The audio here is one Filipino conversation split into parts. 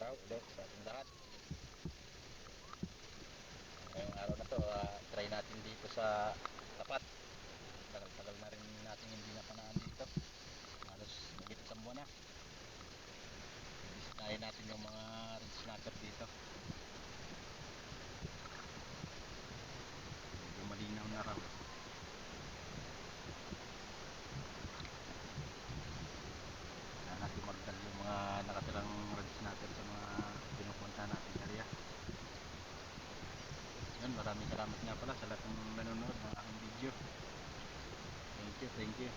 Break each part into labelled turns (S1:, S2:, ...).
S1: araw ulit sa ating lahat. Ngayong araw na to, try natin dito sa tapat. Tagal-tagal na rin natin hindi napanaan dito. Halos magit isang buwan na. Bisitahin natin yung mga red snapper dito. Medyo malinaw na raw. Kaya natin magdal yung mga nakatirang red snapper sa mga pinupunta natin area. Yun, maraming salamat nga pala sa lahat ng nanonood ng aking video. Thank you.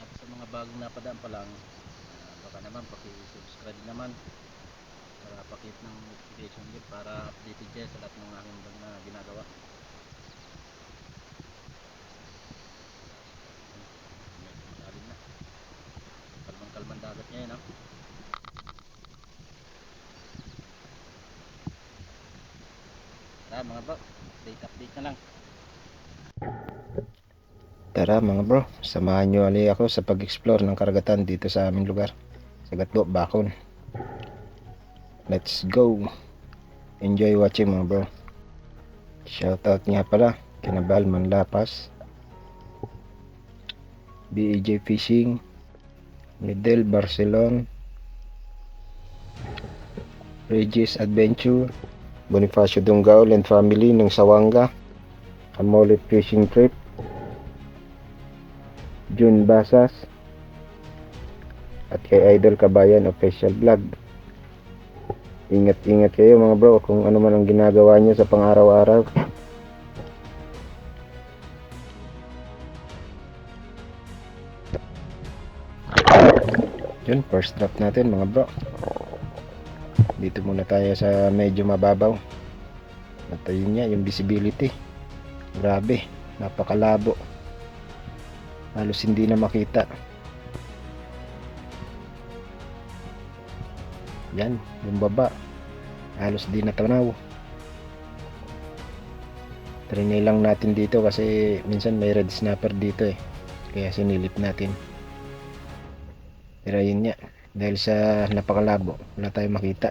S1: At sa mga bagong napadaan pa lang, baka naman paki-subscribe naman para pakit ng notification bell para updated kayo sa lahat ng aking vlog na ginagawa. Medyo malalim na. Kalmang-kalmang dagat ngayon, no? Tara mga bro, update na lang.
S2: Tara mga bro, samahan nyo ali ako sa pag-explore ng karagatan dito sa aming lugar sa Gatbo, Bacon. Let's go! Enjoy watching mga bro. Shoutout nga pala kina Balman Lapas, BEJ Fishing, Midel Barcelon, Regis Adventure, Bonifacio Dunggaol and family ng Sawanga, Amole Fishing Trip, June Basas, at kay Idol Kabayan Official Vlog. Ingat kayo mga bro kung ano man ang ginagawa nyo sa pang-araw-araw. Yun, first drop natin mga bro. Dito muna tayo sa medyo mababaw. At ayun nga, yung visibility, grabe, napakalabo, halos hindi na makita. Yan, yung baba halos di natanaw. Trinay lang natin dito kasi minsan may red snapper dito kaya sinilip natin. Pero yun nga, dahil sa napakalabo wala tayong makita.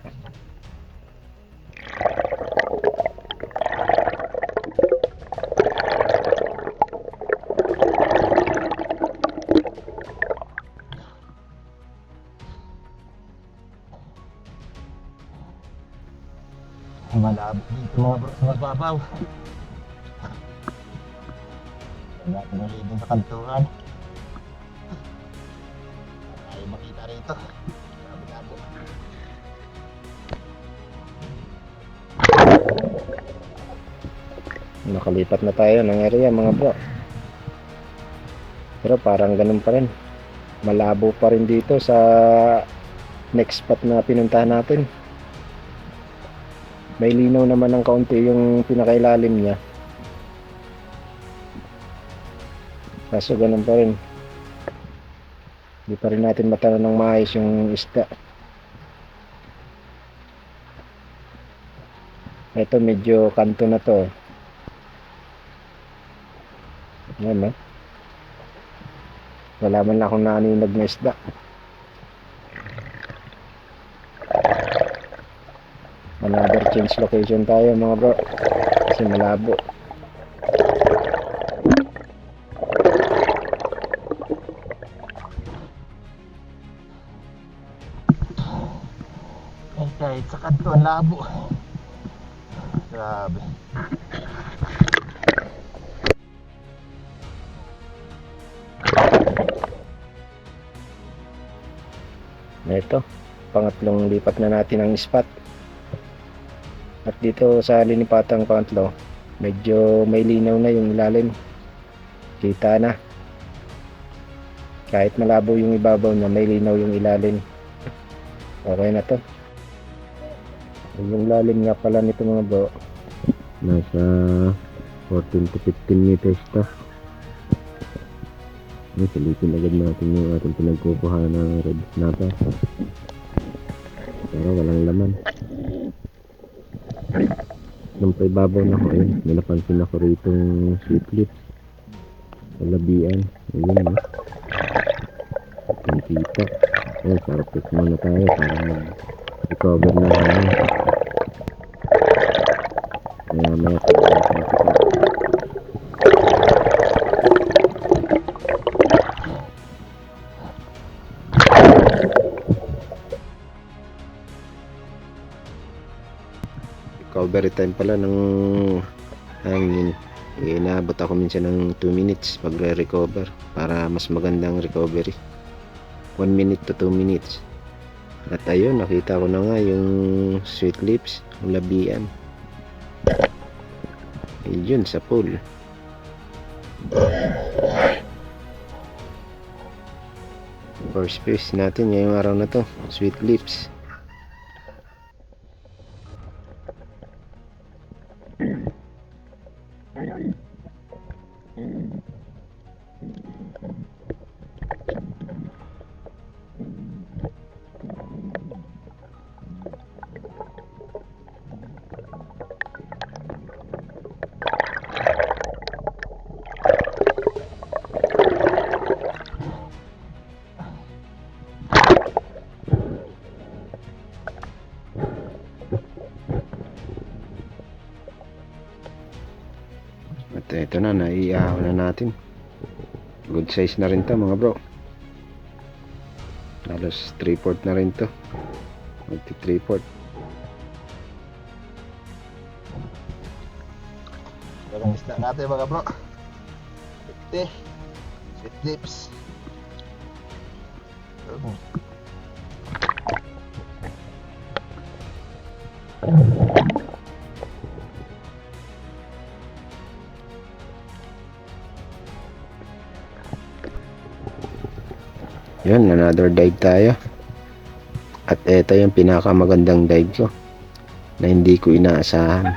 S1: Malabo dito mga bro sa mababaw. Natin ulit din sa kantuhan. Ayaw makita rito. Labo-labo.
S2: Nakalipat na tayo ng area mga bro, pero parang ganun pa rin, malabo pa rin dito sa next spot na pinuntahan natin. May linaw naman ng kaunti yung pinakailalim niya, kaso ganun pa rin, hindi pa rin natin matanaw ng maayos yung isda. Ito medyo kanto na to. Yan, wala man lang akong naninag na isda. Another change location tayo mga bro kasi malabo.
S1: Kahit sa kanto ang labo. Grabe.
S2: Ito, pangatlong lipat na natin ang spot. At dito sa linipatang pangatlo, medyo may linaw na yung ilalim. Kita na. Kahit malabo yung ibabaw niya, may linaw yung ilalim. Okay na to. Yung lalim nga pala nito mga bro, nasa 14 to 15 meters to. Silipin agad natin yung ating pinagkukuha ng red snapper, pero walang laman. Nung paibabaw na ko, may napansin ako rito yung sweet lips sa labian. Ayun, yung kita Ayan, surface muna tayo para mag-recover na hangin. Maya pag-alas na kita. Recovery time pala ng hangin. Inaabot ako minsan ng 2 minutes pagre-recover para mas magandang recovery. 1 minute to 2 minutes. At ayun, nakita ko na nga yung sweet lips, yung labian. Ayun, sa pool. First fish natin ngayong araw na to, sweet lips. At ito na, naiahaw na natin. Good size na rin to mga bro. Halos 3/4 na rin to. Magti 3/4.
S3: Yung isda natin mga bro. Ito, sweet lips.
S2: Yun, another dive tayo. At ito yung pinakamagandang dive ko na hindi ko inaasahan.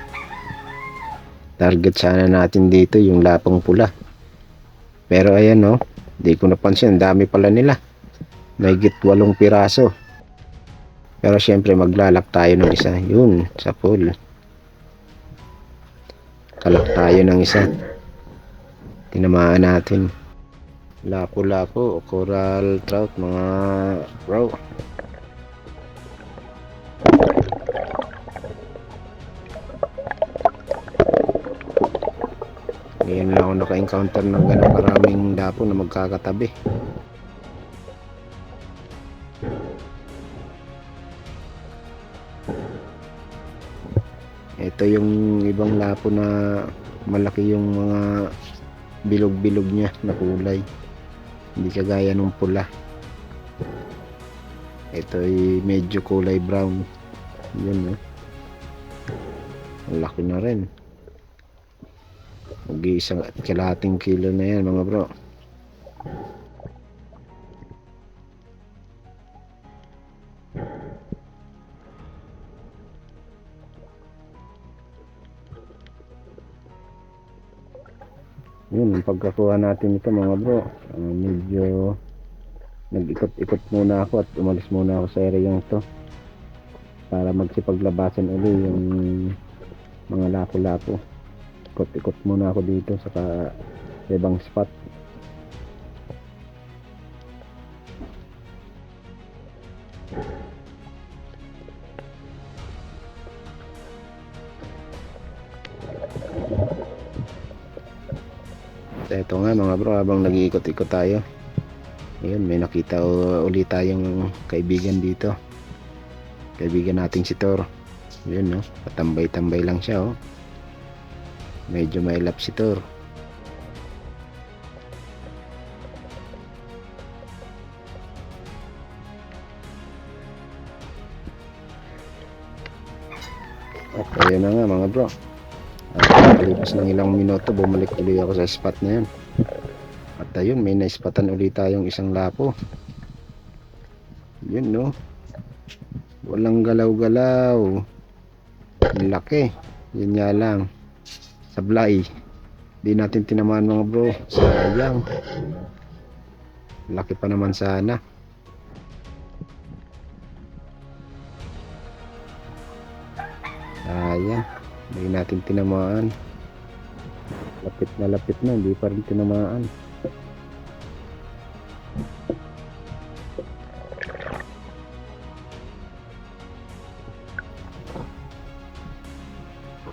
S2: Target sana natin dito yung lapang pula. Pero ayan no, hindi ko napansin, ang dami pala nila. Mahigit 8 piraso. Pero syempre maglalak tayo ng isa. Yun, sa pool. Kalak tayo ng isa. Tinamaan natin. Lapo-lapo o coral trout mga bro. Ngayon lang ako naka-encounter ng ganang karaming lapo na magkakatabi. Ito yung ibang lapo na malaki yung mga bilog-bilog niya na kulay. Hindi kagaya nung pula. Ito ay medyo kulay brown. Yun eh. Ang laki na rin. Mag-iisang kalahating kilo na yan mga bro. Yun, ang pagkakuha natin ito mga bro, medyo nag-ikot-ikot muna ako at umalis muna ako sa area to para magsipaglabasan uli yung mga lapo-lapo. Ikot-ikot muna ako dito sa ibang spot. Ito nga mga bro, habang nag-iikot-ikot tayo, ayun, may nakita ulit tayong kaibigan dito. Kaibigan nating si Thor. Yun no, patambay-tambay lang siya oh. Medyo mailap si Thor. At ayun na nga mga bro, pagkalipas ng ilang minuto bumalik ulit ako sa spot na yun. At ayun, may naispatan ulit tayong isang lapo. Yun no, walang galaw-galaw. Ang laki. Yun nga lang, sablay. Di natin tinamaan mga bro, sayang. Laki pa naman sana. Sayang, hindi natin tinamaan. Lapit na, hindi pa rin tinamaan.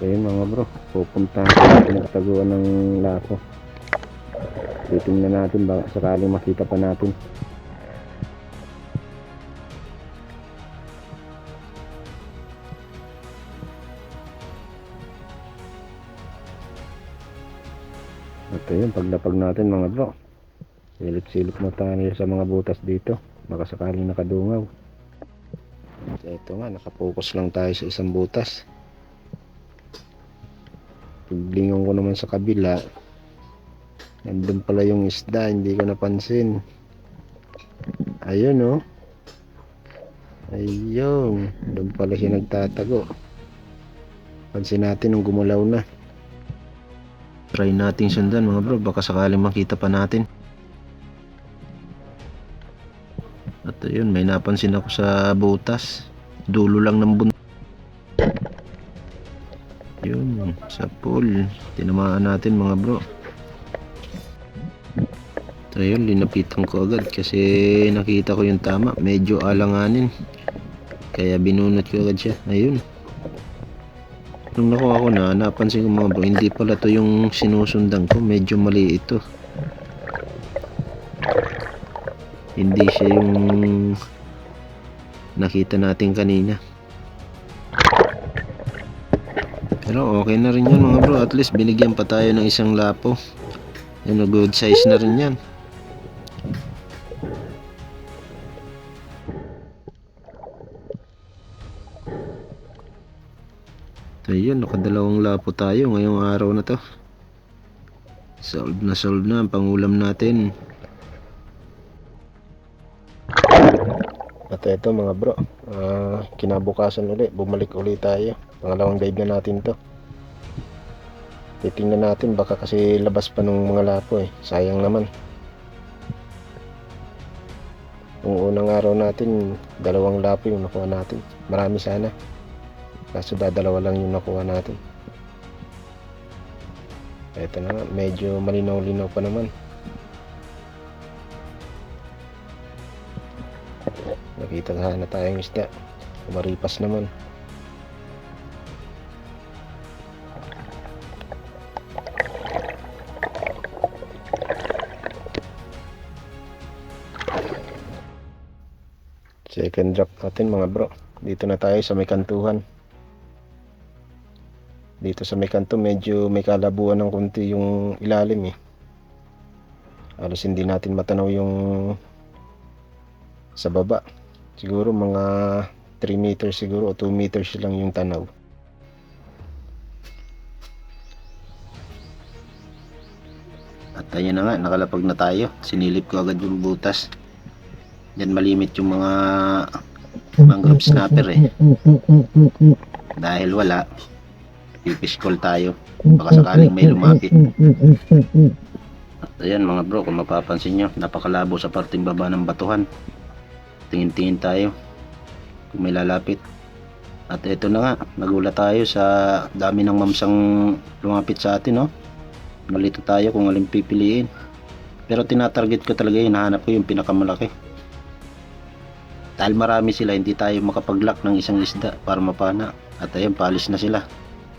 S2: ayun mga bro, pupuntahan ko pinagtaguan ng laso. Titingnan natin baka sakaling makita pa natin. At ayun, paglapag natin mga bro, silip-silip na tayo sa mga butas dito, baka sakaling nakadungaw. So ito nga, nakapokus lang tayo sa isang butas. Paglingon ko naman sa kabila, nandun pala yung isda, hindi ko napansin. Ayun oh. Ayun, doon pala siya nagtatago. Pansin natin nung gumalaw na. Try nating sundan mga bro, baka sakaling makita pa natin. At ayun, may napansin ako sa butas, dulo lang ng buntot. Yun, sa pool, tinamaan natin mga bro. So yun, linapitan ko agad kasi nakita ko yung tama, medyo alanganin, kaya binunot ko agad siya. Ayun, nung nakuha ko na, napansin ko mga bro, hindi pala to yung sinusundan ko, medyo mali ito. Hindi siya yung nakita natin kanina. Pero okay na rin yan mga bro, at least binigyan pa tayo ng isang lapo. Yun, good size na rin yan. So yun, nakadalawang lapo tayo ngayong araw na to. Solve na ang pangulam natin. At ito mga bro, kinabukasan ulit, bumalik ulit tayo. Pangalawang dive na natin to. Titingnan natin, baka kasi labas pa nung mga lapo eh, sayang naman. Yung unang araw natin, dalawang lapo yung nakuha natin. Marami sana, kaso dadalawa lang yung nakuha natin. Ito na nga, medyo malinaw-linaw pa naman. Nakita sana tayong isda, maripas naman. Second drop natin mga bro. Dito na tayo sa may kantuhan. Dito sa may kanto medyo may kalabuan ng kunti yung ilalim eh. Halos hindi natin matanaw yung sa baba. Siguro mga 3 meters siguro o 2 meters lang yung tanaw. At ayun na nga, nakalapag na tayo. Sinilip ko agad yung butas. Yan malimit yung mga mangrove snapper eh. Dahil wala, pipish call tayo. Baka sakaling may lumapit. At ayan mga bro, kung mapapansin nyo, napakalabo sa parting baba ng batuhan. Tingin-tingin tayo kung may lalapit. At ito na nga, nagulat tayo sa dami ng mamsang lumapit sa atin, no? Malito tayo kung alin pipiliin. Pero tinatarget ko talaga, hinahanap ko yung pinakamalaki. Dahil marami sila, hindi tayo makapag-lock ng isang isda para mapana. At ayun, palis na sila.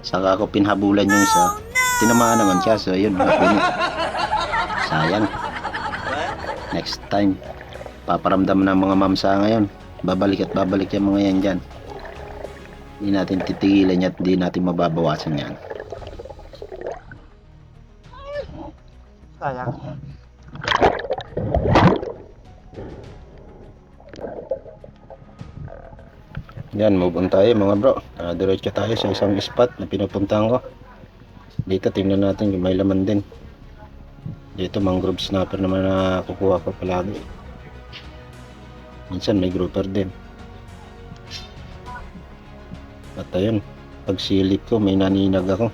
S2: Saka ako pinhabulan yung isa. Tinamaan naman siya, so ayun, sayang. Next time, paparamdam ng mga mamsa ngayon. Babalik at babalik yung mga yan dyan. Hindi natin titigilan yan at hindi natin mababawasan yan.
S3: Sayang.
S2: Yan, move on tayo mga bro. Diretso tayo sa isang spot na pinupuntahan ko. Dito tingnan natin kung may laman din. Dito mangrove snapper naman na kukuha ko palagi. Minsan may grouper din. At ayun, pag silip ko may naninag ako.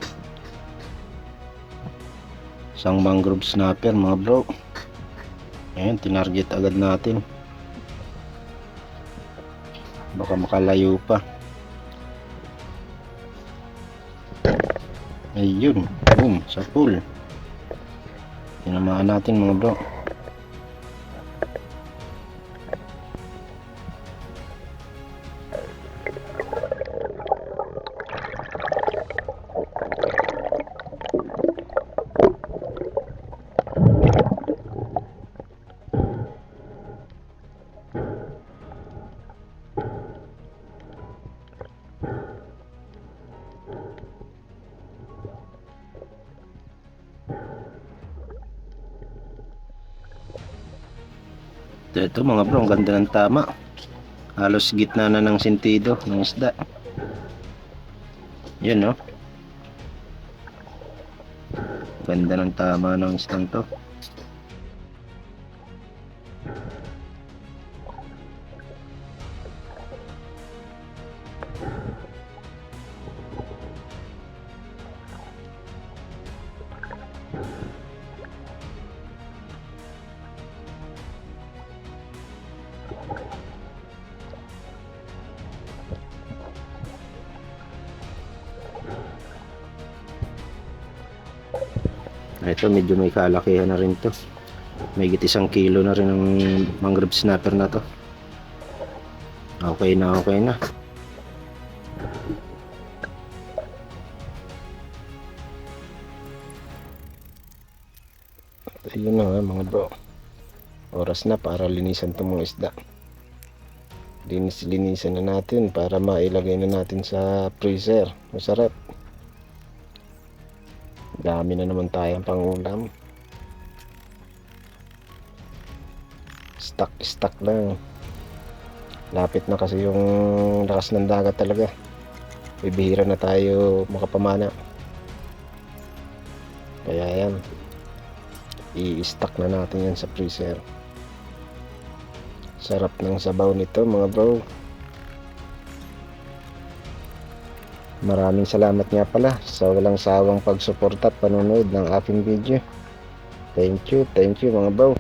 S2: Isang mangrove snapper mga bro. Ayun, tinarget agad natin. Baka makalayo pa. Ayun, boom, sa pool. Tinamaan natin mga bro. Ito mga bro, ang ganda ng tama. Halos gitna na ng sentido ng isda. Yan no. Ganda ng tama ng isdang to. Ito medyo may kalakihan na rin to. May 1 kilo na rin ang mangrove snapper na to. Okay na, okay na. Ayun na nga mga bro. Oras na para linisan itong mga isda. Linisan na natin para mailagay na natin sa freezer. Masarap. Dami na naman tayong pangulam. Stock lang. Lapit na kasi yung lakas ng dagat talaga. Bibihira na tayo makapamana. Kaya yan, i-stock na natin yan sa freezer. Sarap ng sabaw nito mga bro. Maraming salamat nga pala sa walang sawang pagsuporta at panonood ng aking video. Thank you mga bro.